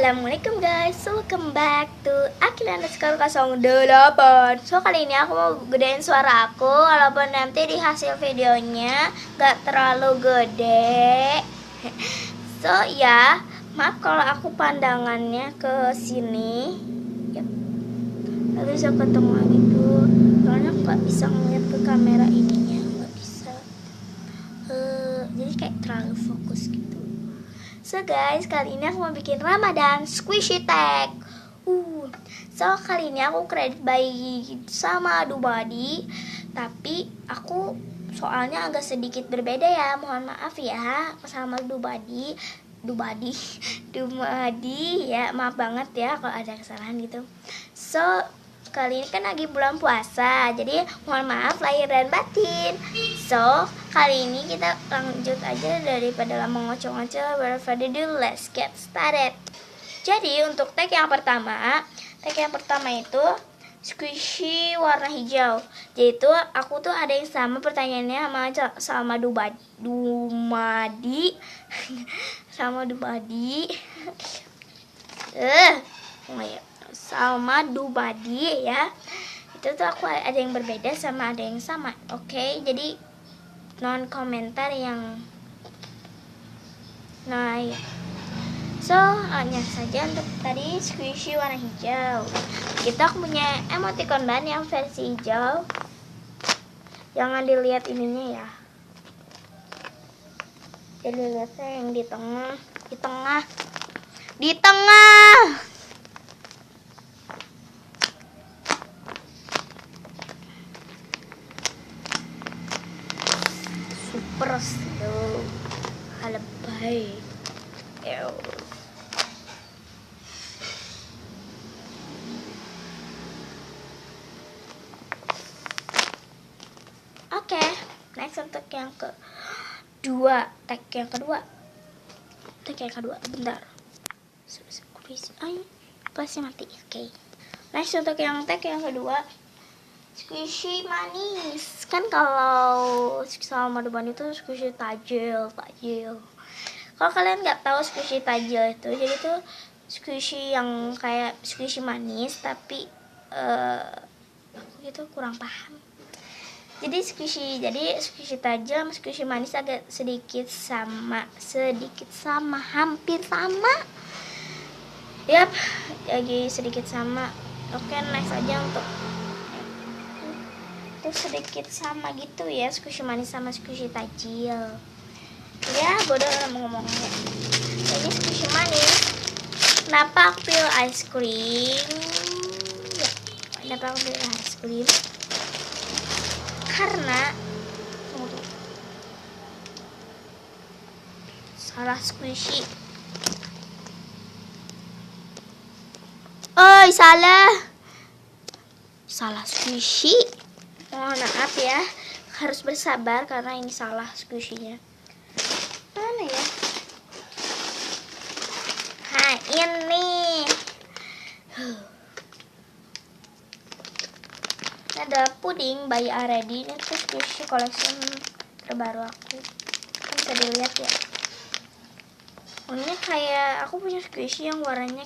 Assalamualaikum guys, welcome back to Akil_08. So kali ini aku mau gedein suara aku, walaupun nanti di hasil videonya gak terlalu gede. So ya, maaf kalau aku pandangannya ke sini. Yep. Lalu saya ketemu lagi tuh, soalnya aku gak bisa ngeliat ke kamera ininya, gak bisa. Jadi kayak terlalu fokus gitu. So guys, kali ini aku mau bikin Ramadan squishy tag. So kali ini aku kredit by sama Dubadi, tapi aku soalnya agak sedikit berbeda ya. Mohon maaf ya sama Dubadi ya, maaf banget ya kalau ada kesalahan gitu. So kali ini kan lagi bulan puasa, jadi mohon maaf lahir dan batin. So kali ini kita lanjut aja daripada lama ngocok-ngocok. Without further ado, let's get started. Jadi untuk tag yang pertama itu squishy warna hijau. Jadi itu aku tuh ada yang sama pertanyaannya sama Dumadi sama Dubadi. Sama Dubadi ya. Itu tuh aku ada yang berbeda sama ada yang sama. Oke, jadi non komentar yang ya. So hanya saja untuk tadi squishy warna hijau. Kita punya emoticon ban yang versi hijau. Jangan dilihat ininya ya, jadi lihatnya yang di tengah. Super slow, halebay. Oke, next untuk yang kedua, tag yang kedua. Bentar. Plasnya mati. Oke. Next untuk yang tag yang kedua, squishy manis. Kan kalau sama depan itu squishy tajil. Kalau kalian nggak tahu squishy tajil itu, jadi tuh squishy yang kayak squishy manis, tapi aku gitu kurang paham. Jadi squishy tajil sama squishy manis agak sedikit sama, hampir sama. Yap, lagi sedikit sama. Oke, next aja untuk itu sedikit sama gitu ya, squishy manis sama squishy tajil. Ya, bodoh mau ngomongnya. Ini squishy manis. Kenapa aku pilih ice cream? Karena salah squishy. Salah squishy. Mohon maaf ya, harus bersabar karena ini salah squishy-nya. Mana ya? Ini. Ada puding by Aredi. Ini tuh squishy collection terbaru aku. Kan bisa dilihat ya. Warnanya kayak aku punya squishy yang warnanya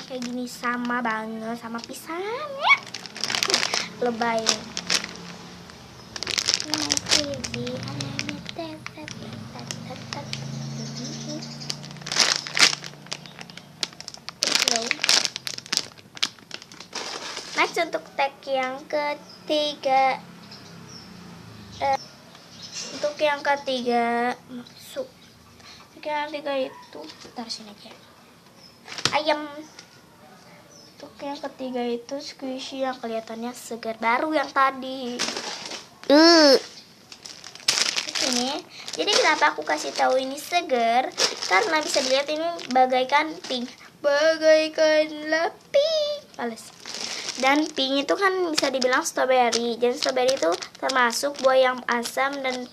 kayak gini, sama banget sama pisang ya. Lebay. Next untuk tag yang ketiga. Untuk yang ketiga itu taruh sini aja. Ayam. Untuk yang ketiga itu squishy yang kelihatannya segar, baru yang tadi. Ini. Jadi kenapa aku kasih tahu ini segar? Karena bisa dilihat ini bagaikan pink, Pales. Dan pink itu kan bisa dibilang strawberry. Jadi strawberry itu termasuk buah yang asam dan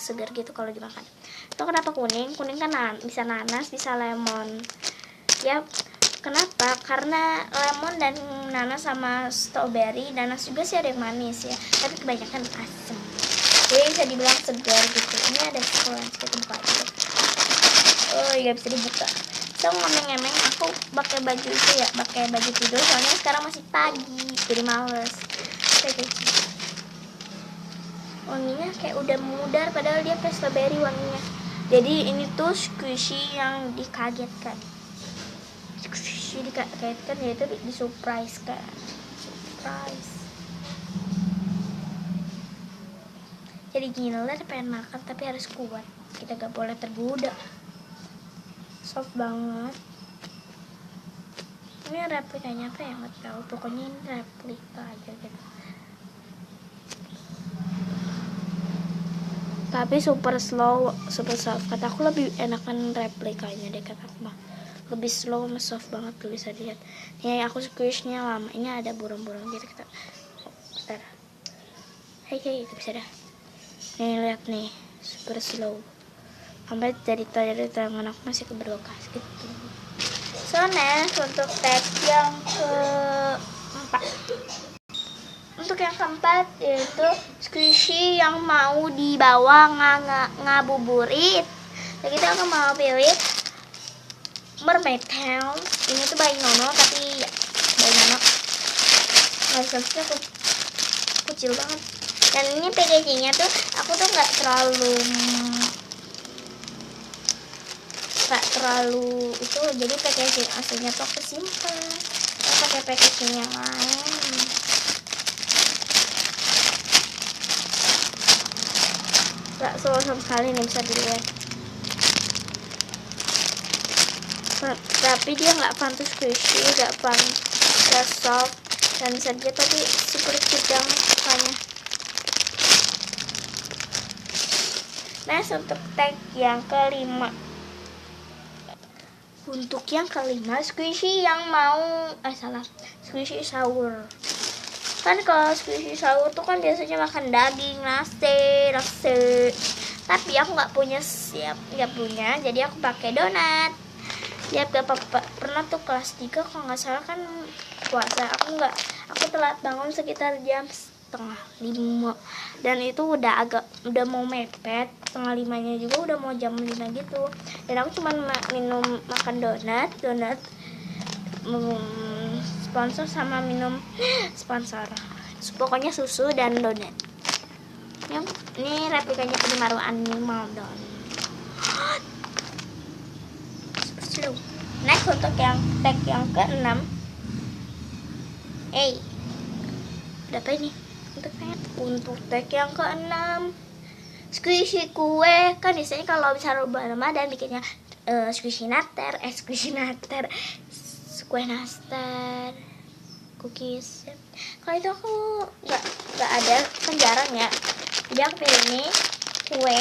segar gitu kalau dimakan. Itu kenapa kuning? Kuning kan bisa nanas, bisa lemon. Ya, kenapa? Karena lemon dan nanas sama strawberry, nanas juga sih ada yang manis ya, tapi kebanyakan asam. Jadi bisa dibilang segar gitu. Ini ada sekolah sedikit buka aja. Oh iya, bisa dibuka. So ngemeng-ngemeng aku pakai baju itu ya, pakai baju tidur soalnya sekarang masih pagi jadi males. Wanginya kayak udah mudar padahal dia kayak strawberry wanginya. Jadi ini tuh squishy yang dikagetkan. Squishy dikagetkan yaitu di surprise kan. Surprise. Jadi gila pengen makan tapi harus kuat. Kita gak boleh tergoda. Soft banget. Ini replikanya apa ya, nggak tahu. Pokoknya ini replika aja gitu. Tapi super slow, super soft. Kata aku lebih enakan replikanya deh, kata aku mah. Lebih slow sama soft banget tuh, bisa dilihat. Nih aku squishnya lama. Ini ada burung-burung gitu kita. Oh, bentar. Hey, itu bisa dah. Nih lihat nih, super slow. Sampai dari tangan aku masih keberlokas gitu. So next untuk tag yang keempat. Untuk yang keempat yaitu squishy yang mau dibawa ngabuburit. Jadi kita aku mau pilih Mermaid Town. Ini tuh bayi Nono tapi ya, bayi Nono size-nya kecil banget. Dan ini packagingnya tuh aku tuh nggak terlalu itu, jadi packaging aslinya tuh aku simpan. Aku pakai packaging yang lain. Gak slow sama sekali nih, bisa dilihat. Tapi dia nggak fun to squishy, nggak fun to soft, dan saja tadi super cute yang mukanya. Nah untuk tag yang kelima. Untuk yang kelima squishy yang mau squishy sour. Kan kalau squishy sour tuh kan biasanya makan daging, nasi. Tapi aku nggak punya, jadi aku pakai donat. Ya pernah tuh kelas 3 kalau nggak salah kan puasa. Aku telat bangun sekitar jam 4:30 dan itu udah mau mepet. 4:30-nya juga udah mau jam 5 gitu. Dan aku cuma makan donat sponsor sama minum sponsor. Pokoknya susu dan donat. Ini replikanya Penimaru Animal Don. Next untuk yang tag yang ke-6. Berapa ini? Untuk tag yang ke-6 squishy kue. Kan biasanya kalau misalnya Ramadan bikinnya squishy natter, kue nastar, cookies. Kalau itu aku nggak ada, kan jarang ya. Jadi aku pilih ini kue,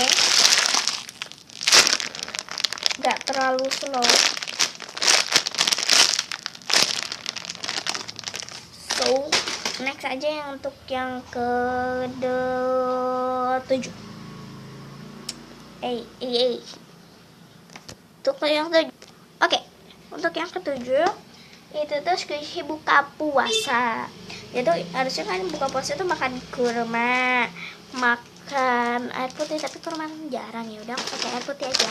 nggak terlalu slow. So next aja yang untuk yang ke-7. Untuk yang ke-7. Oke, untuk yang ke-7 itu tuh squishy buka puasa. Itu harusnya kan buka puasa tuh makan kurma, makan air putih, tapi kurma jarang, ya udah aku pakai air putih aja.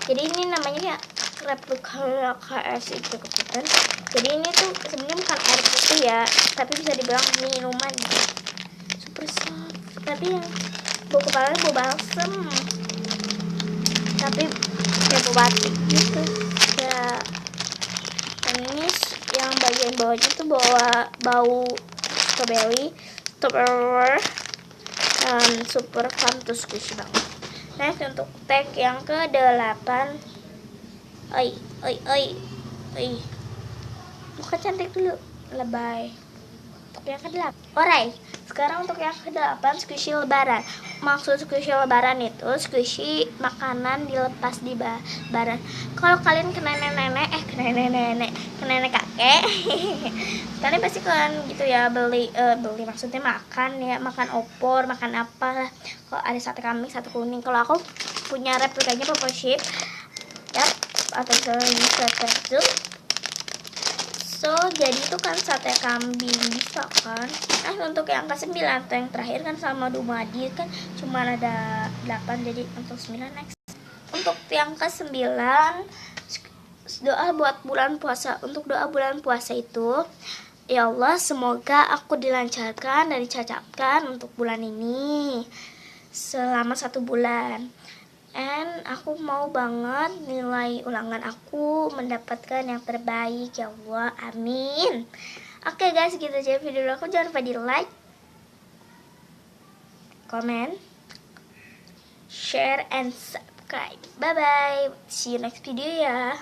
Jadi ini namanya replika KS itu kan. Jadi ini tuh sebenarnya bukan air putih ya, tapi bisa dibilang minuman super soft. Tapi yang bau kepalanya bau balsem, tapi kayak bau batik gitu ya. Dan ini yang bagian bawahnya tuh bau strawberry dan super fun to squishy banget. Next untuk tag yang ke-8. Muka cantik dulu, lebay. Untuk yang ke-8. Alright, sekarang untuk yang ke-8 squishy lebaran. Maksud squishy lebaran itu squishy makanan dilepas di lebaran. Kalau kalian ke nenek kakek kalian pasti kan gitu ya, beli maksudnya makan opor, makan apa. Kalau ada sate kambing, sate kuning. Kalau aku punya replikanya Papa Chef ya, atau misalnya sate itu. So jadi itu kan sate kambing bisa kan. Nah untuk yang ke-9 atau yang terakhir kan sama Dumadi kan cuma ada 8, jadi untuk 9 next. Untuk yang ke-9 doa buat bulan puasa. Untuk doa bulan puasa itu, ya Allah, semoga aku dilancarkan dan dicacapkan untuk bulan ini selama 1 bulan. And aku mau banget nilai ulangan aku mendapatkan yang terbaik, ya Allah, amin. Oke guys, gitu aja video aku. Jangan lupa di like, comment, share, and subscribe. Bye bye, see you next video ya.